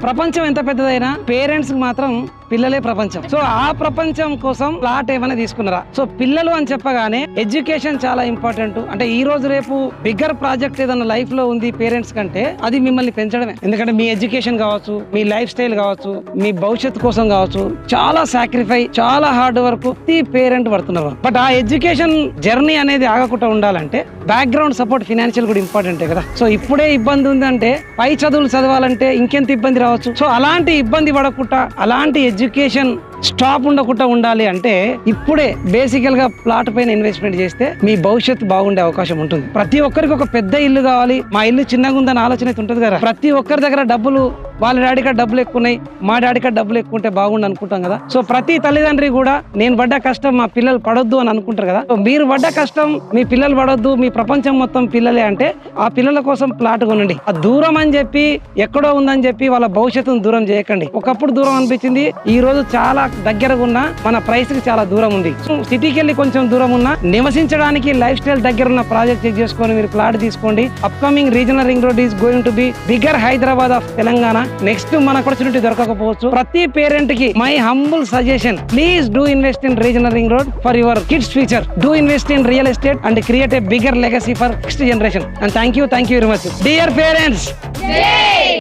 ప్రపంచం ఎంత పెద్దదైనా పేరెంట్స్ మాత్రం పిల్లలే ప్రపంచం. సో ఆ ప్రపంచం కోసం ప్లాట్ ఏమైనా తీసుకున్నారా? సో పిల్లలు అని చెప్పగానే ఎడ్యుకేషన్ చాలా ఇంపార్టెంట్. అంటే ఈ రోజు రేపు బిగ్గర్ ప్రాజెక్ట్ ఏదైనా లైఫ్ లో ఉంది పేరెంట్స్ కంటే అది మిమ్మల్ని పెంచడమే. ఎందుకంటే మీ ఎడ్యుకేషన్ కావచ్చు, మీ లైఫ్ స్టైల్ కావచ్చు, మీ భవిష్యత్తు కోసం కావచ్చు, చాలా సాక్రిఫై, చాలా హార్డ్ వర్క్ ప్రతి పేరెంట్ పడుతున్నారు. బట్ ఆ ఎడ్యుకేషన్ జర్నీ అనేది ఆగకుండా ఉండాలంటే బ్యాక్గ్రౌండ్ సపోర్ట్ ఫినాన్షియల్ కూడా ఇంపార్టెంటే కదా. సో ఇప్పుడే ఇబ్బంది ఉందంటే పై చదువులు చదవాలంటే ఇంకెంత ఇబ్బంది రావచ్చు. సో అలాంటి ఇబ్బంది పడకుండా, అలాంటి ఎడ్యుకేషన్ స్టాప్ ఉండకుండా ఉండాలి అంటే ఇప్పుడే బేసికల్ గా ప్లాట్ పైన ఇన్వెస్ట్మెంట్ చేస్తే మీ భవిష్యత్తు బాగుండే అవకాశం ఉంటుంది. ప్రతి ఒక్కరికి ఒక పెద్ద ఇల్లు కావాలి, మా ఇల్లు చిన్నగా ఉందని ఆలోచన అయితే ఉంటుంది కదా. ప్రతి ఒక్కరి దగ్గర డబ్బులు, వాళ్ళ డాడీ కాడ డబ్బులు ఎక్కువ ఉన్నాయి, మా డాడీ కాడ డబ్బులు ఎక్కువ ఉంటే బాగుండు అనుకుంటాం కదా. సో ప్రతి తల్లిదండ్రి కూడా నేను పడ్డ కష్టం మా పిల్లలు పడొద్దు అని అనుకుంటారు కదా. సో మీరు పడ్డ కష్టం మీ పిల్లలు పడొద్దు, మీ ప్రపంచం మొత్తం పిల్లలే అంటే ఆ పిల్లల కోసం ప్లాట్ కొనండి. ఆ దూరం అని చెప్పి ఎక్కడో ఉందని చెప్పి వాళ్ళ భవిష్యత్తును దూరం చేయకండి. ఒకప్పుడు దూరం అనిపించింది, ఈ రోజు చాలా దగ్గరగా ఉన్న మన ప్రైస్ కి చాలా దూరం ఉంది. సిటీకి వెళ్ళి కొంచెం దూరం ఉన్న నివసించడానికి లైఫ్ స్టైల్ దగ్గర ఉన్న ప్రాజెక్ట్ చెక్ చేసుకొని మీరు ప్లాట్ తీసుకోండి. Upcoming regional ring road is going to be bigger Hyderabad of Telangana. Next మన ఆపర్చునిటీ దొరకకపోవచ్చు. ప్రతి పేరెంట్ కి my humble suggestion, please do invest in regional ring road for your kids future. Do invest in real estate and create a bigger legacy for next generation. And thank you very much. Dear parents,